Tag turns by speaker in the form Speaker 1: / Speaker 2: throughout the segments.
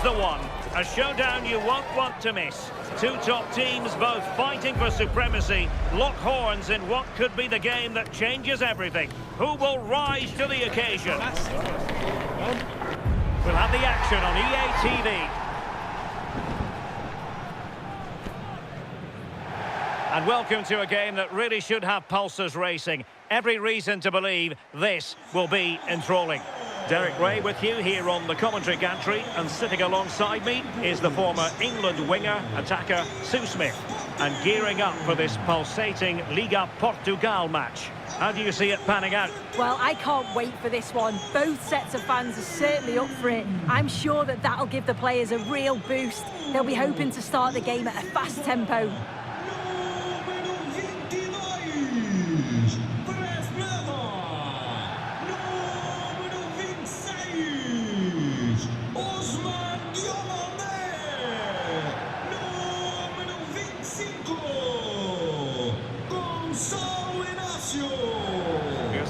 Speaker 1: the one. A showdown you won't want to miss. Two top teams both fighting for supremacy, lock horns in what could be the game that changes everything. Who will rise to the occasion? We'll have the action on EA TV. And welcome to a game that really should have pulses racing. Every reason to believe this will be enthralling. Derek Ray with you here on the commentary gantry, and sitting alongside me is the former England winger, attacker Sue Smith, and gearing up for this pulsating Liga Portugal match. How do you see it panning out?
Speaker 2: Well, I can't wait for this one. Both sets of fans are certainly up for it. I'm sure that that'll give the players a real boost. They'll be hoping to start the game at a fast tempo.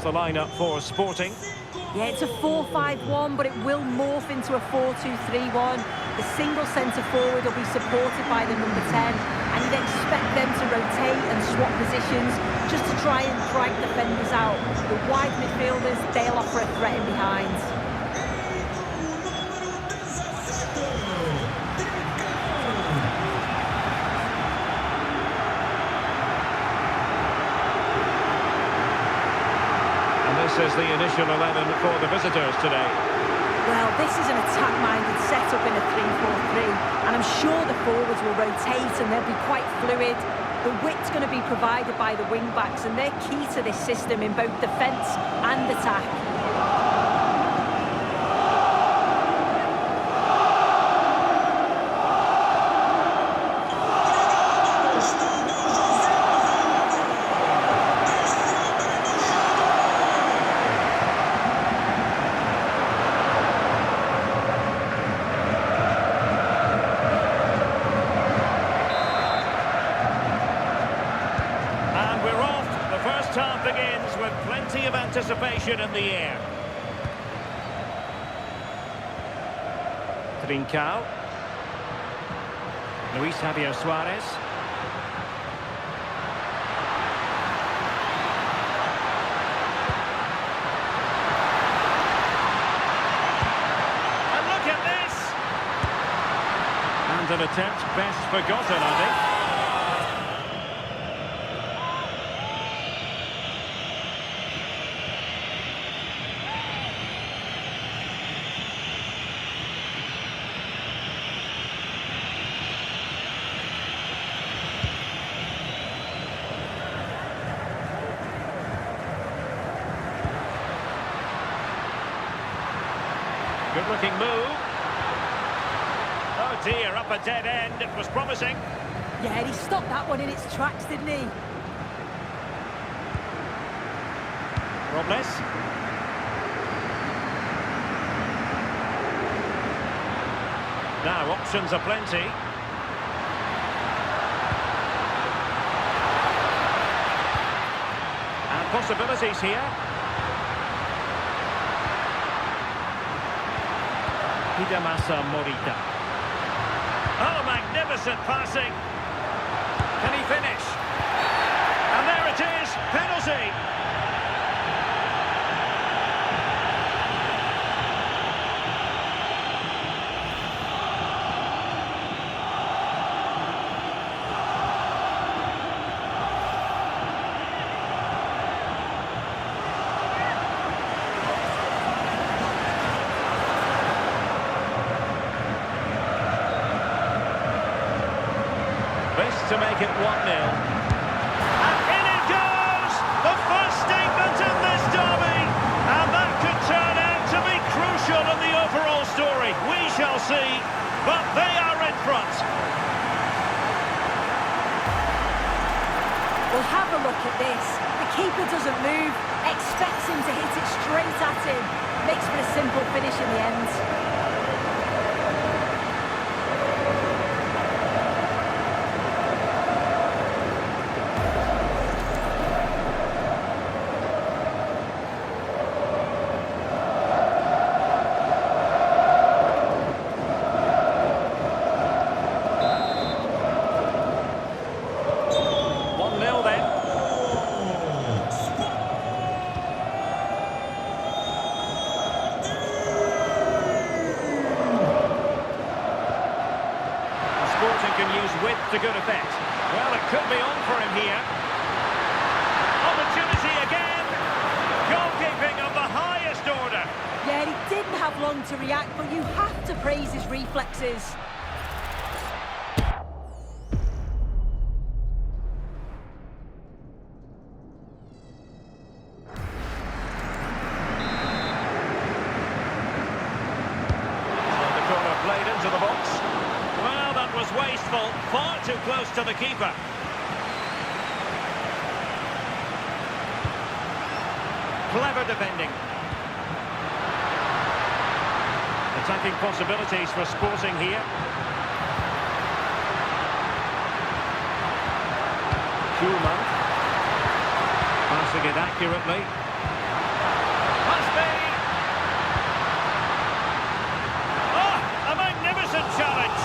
Speaker 1: The lineup for Sporting.
Speaker 2: Yeah, it's a 4-5-1, but it will morph into a 4-2-3-1. The single centre forward will be supported by the number 10, and you'd expect them to rotate and swap positions just to try and drag defenders out. The wide midfielders, they'll offer a threat in behind.
Speaker 1: This is the initial 11 for the visitors today.
Speaker 2: Well, this is an attack-minded setup in a 3-4-3, and I'm sure the forwards will rotate and they'll be quite fluid. The width's going to be provided by the wing-backs, and they're key to this system in both defence and attack.
Speaker 1: Half begins with plenty of anticipation in the air. Trincao. Luis Javier Suarez. And look at this! And an attempt best forgotten, I think. Good-looking move. Oh dear, up a dead end. It was promising.
Speaker 2: Yeah, and he stopped that one in its tracks, didn't he?
Speaker 1: Robles. Now, options are plenty. And possibilities here. Hidemasa Morita. Oh, magnificent passing. Can he finish? And there it is, penalty. To make it 1-0. And in it goes! The first statement in this derby! And that could turn out to be crucial in the overall story. We shall see, but they are in front.
Speaker 2: Well, have a look at this. The keeper doesn't move, expects him to hit it straight at him. Makes for a simple finish in the end.
Speaker 1: to good effect. Well, it could be on for him here. Opportunity again. Goalkeeping of the highest order.
Speaker 2: Yeah, he didn't have long to react, but you have to praise his reflexes.
Speaker 1: Played into the box. Well, that was wasteful. Far too close to the keeper. Clever defending. Attacking possibilities for Sporting here. Koeman. Passing it accurately. Must be. Challenge.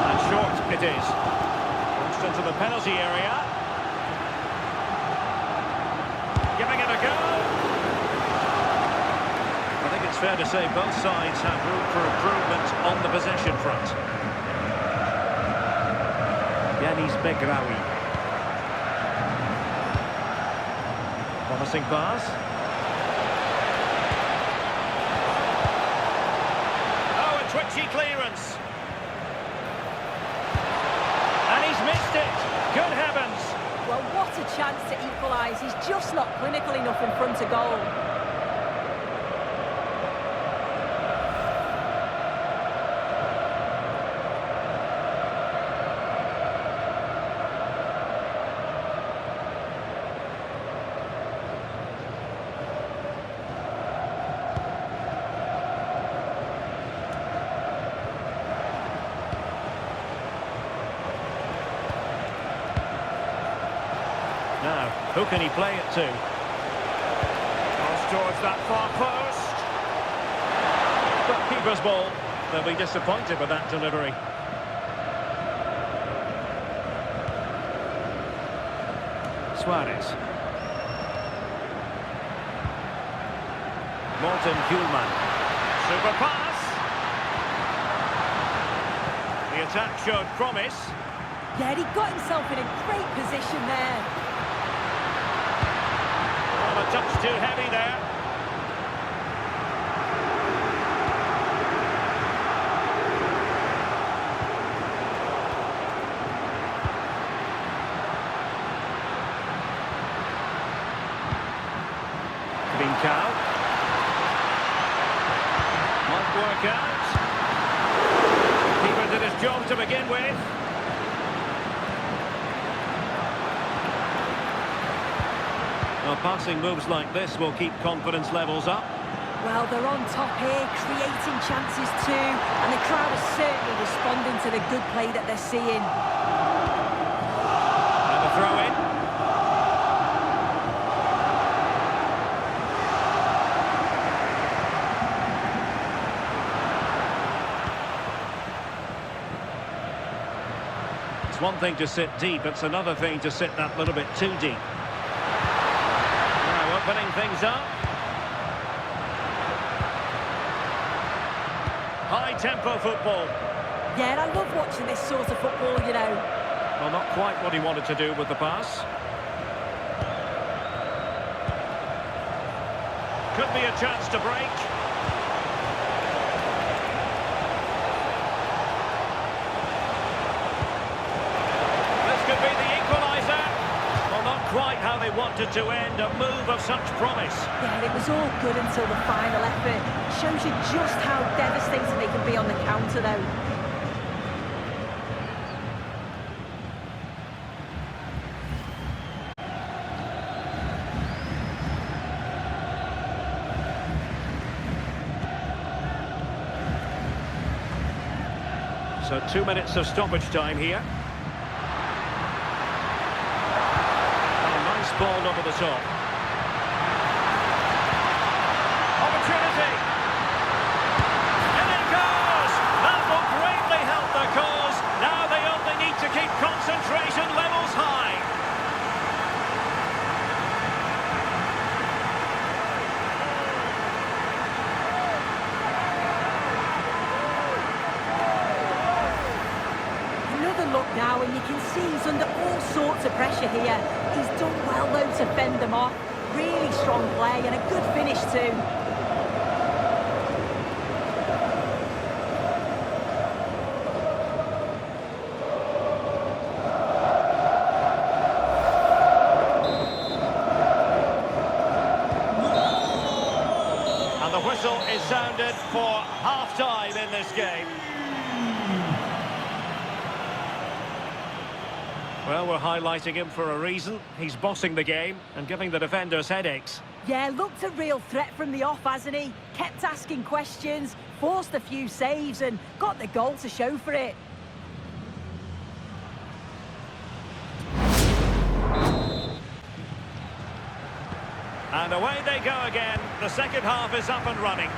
Speaker 1: And short it is. Pushed into the penalty area. Giving it a go. I think it's fair to say both sides have room for improvement on the possession front. Yanis Begraoui. Promising pass. Oh, a twitchy clearance. And he's missed it. Good heavens.
Speaker 2: Well, what a chance to equalise. He's just not clinical enough in front of goal.
Speaker 1: Now, who can he play it to? Cross towards that far post. But keeper's ball. They'll be disappointed with that delivery. Suarez. Morten Koeman. Super pass. The attack showed promise.
Speaker 2: Yeah, he got himself in a great position there.
Speaker 1: A touch too heavy there. Bincao. Might work out. Keeper did his job to begin with. Well, passing moves like this will keep confidence levels up.
Speaker 2: Well, they're on top here, creating chances too, and the crowd are certainly responding to the good play that they're seeing.
Speaker 1: And the throw in. It's one thing to sit deep, it's another thing to sit that little bit too deep. Opening things up. High-tempo football.
Speaker 2: Yeah, and I love watching this sort of football, you know.
Speaker 1: Well, not quite what he wanted to do with the pass. Could be a chance to break. This could be the equaliser. Well, not quite how they wanted to end a move of such promise.
Speaker 2: Yeah, it was all good until the final effort. Shows you just how devastating they can be on the counter, though.
Speaker 1: So 2 minutes of stoppage time here. Ball over the top. Opportunity. And it goes. That will greatly help the cause. Now they only need to keep concentration levels high.
Speaker 2: now, and you can see he's under all sorts of pressure here. He's done well, though, to fend them off. Really strong play and a good finish, too.
Speaker 1: And the whistle is sounded for half-time in this game. Well, we're highlighting him for a reason. He's bossing the game and giving the defenders headaches.
Speaker 2: Yeah, looked a real threat from the off, hasn't he? Kept asking questions, forced a few saves and got the goal to show for it.
Speaker 1: And away they go again. The second half is up and running.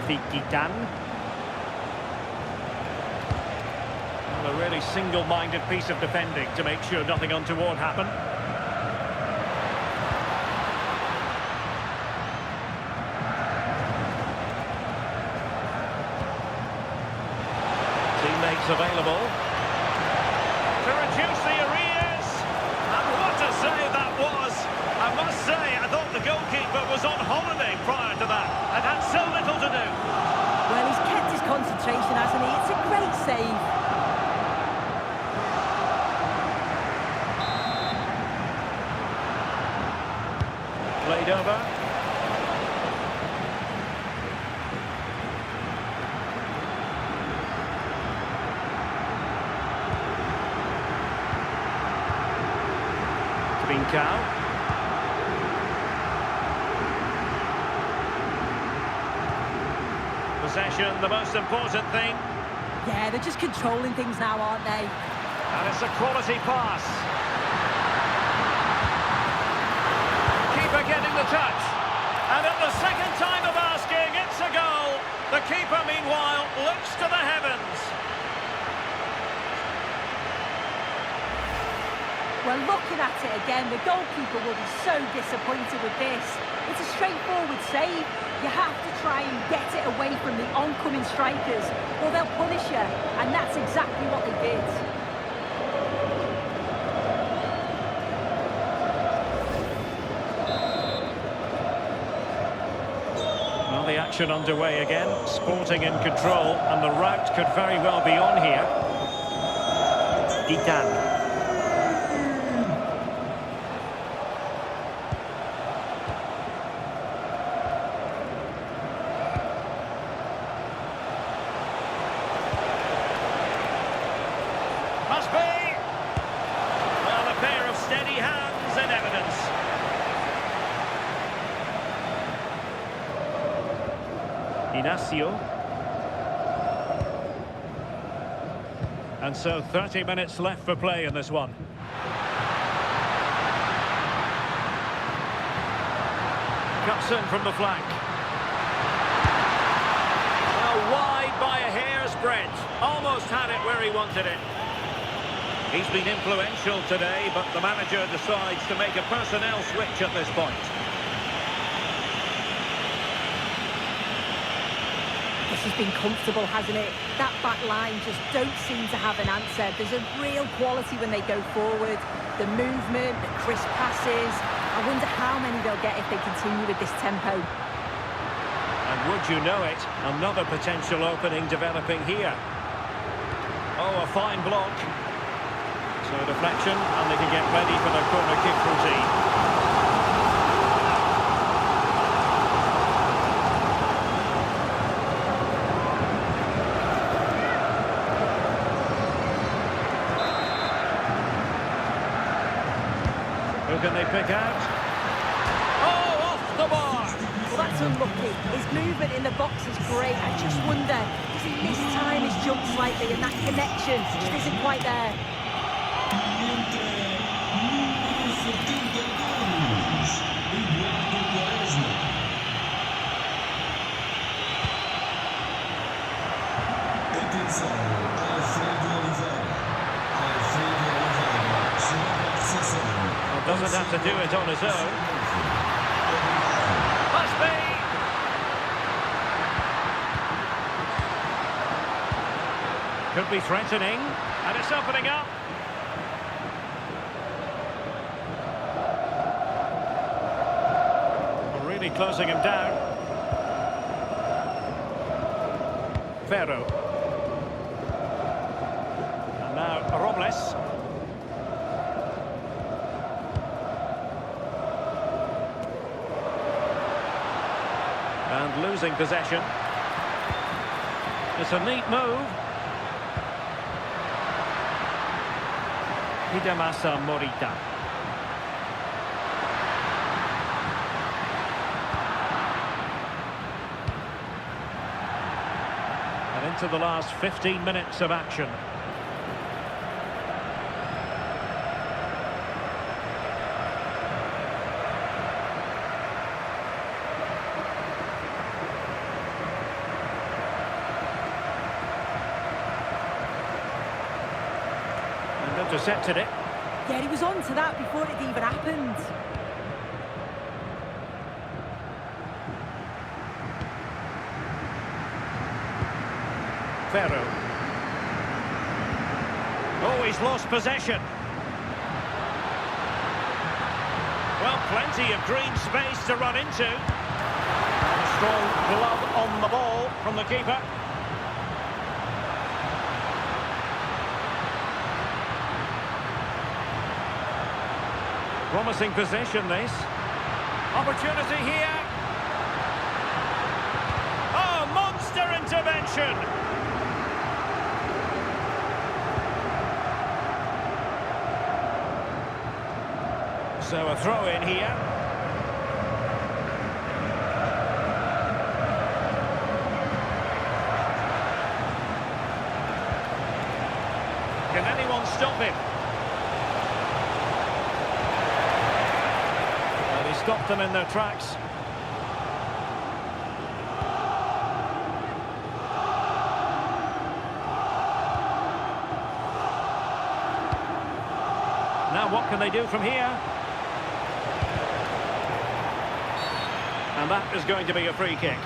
Speaker 1: Gitan. Well, a really single-minded piece of defending to make sure nothing untoward happened. Teammates available to reduce the arrears. And what a save that was! I must say, I thought the goalkeeper was on holiday prior to that and had so little to do.
Speaker 2: Well, he's kept his concentration, hasn't he? It's a great save.
Speaker 1: Played over. Trincao. Possession, the most important thing.
Speaker 2: Yeah, they're just controlling things now, aren't they?
Speaker 1: And it's a quality pass. Keeper getting the touch. And at the second time of asking, it's a goal. The keeper, meanwhile, looks to the heavens.
Speaker 2: Well, looking at it again, the goalkeeper will be so disappointed with this. It's a straightforward save. You have to try and get it away from the oncoming strikers, or they'll punish you, and that's exactly what they did.
Speaker 1: Well, the action underway again. Sporting in control, and the route could very well be on here. Gitan. Must be. Well, a pair of steady hands in evidence. Inacio. And so 30 minutes left for play in this one. Cuts in from the flank. Well, wide by a hair's breadth. Almost had it where he wanted it. He's been influential today, but the manager decides to make a personnel switch at this point.
Speaker 2: This has been comfortable, hasn't it? That back line just don't seem to have an answer. There's a real quality when they go forward. The movement, the crisp passes. I wonder how many they'll get if they continue with this tempo.
Speaker 1: And would you know it, another potential opening developing here. Oh, a fine block. So deflection, and they can get ready for their corner kick routine. Who can they pick out? Oh, off the bar!
Speaker 2: Well, that's unlucky. His movement in the box is great. I just wonder, does he mistime his jump slightly, and that connection just isn't quite there?
Speaker 1: Doesn't have to do it on his own. Must be. Could be threatening, and it's opening up. Really closing him down. Ferro. And now Robles. And losing possession. It's a neat move. Hidemasa Morita. And into the last 15 minutes of action. Intercepted it.
Speaker 2: Yeah, he was on to that before it even happened.
Speaker 1: Ferro. Oh, he's lost possession. Well, plenty of green space to run into. And a strong glove on the ball from the keeper. Promising possession, this. Opportunity here. Oh, monster intervention! So a throw in here. Can anyone stop him? Stopped them in their tracks. Now what can they do from here? And that is going to be a free kick.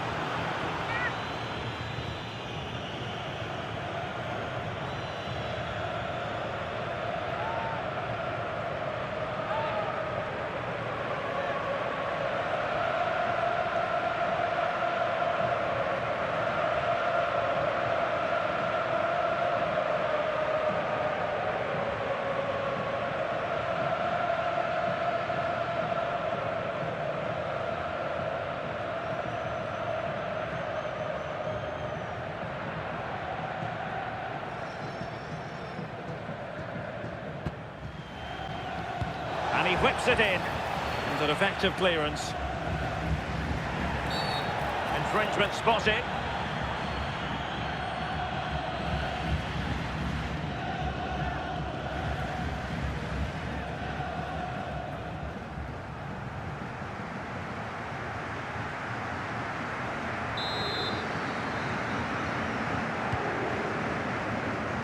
Speaker 1: And he whips it in. It's an effective clearance. Infringement spotted.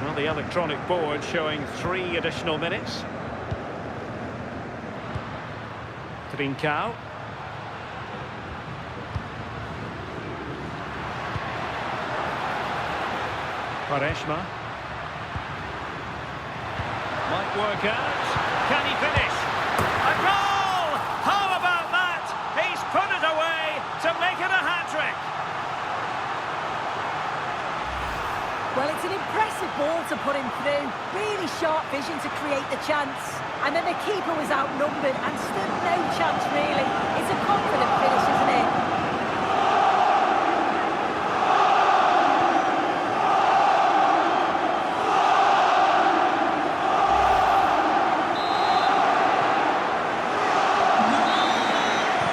Speaker 1: Well, the electronic board showing 3 additional minutes. Trincao. Quaresma. Might work out. Can he finish? A goal! How about that? He's put it away to make it a hat-trick.
Speaker 2: Well, it's an impressive ball to put him through. Really sharp vision to create the chance. And then the keeper was outnumbered and stood no chance, really. It's a confident finish, isn't it?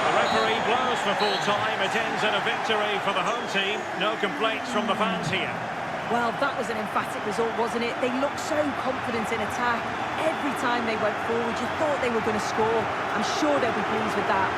Speaker 1: The referee blows for full time. It ends in a victory for the home team. No complaints from the fans here.
Speaker 2: Well, that was an emphatic result, wasn't it? They looked so confident in attack. Every time they went forward, you thought they were going to score. I'm sure they'll be pleased with that.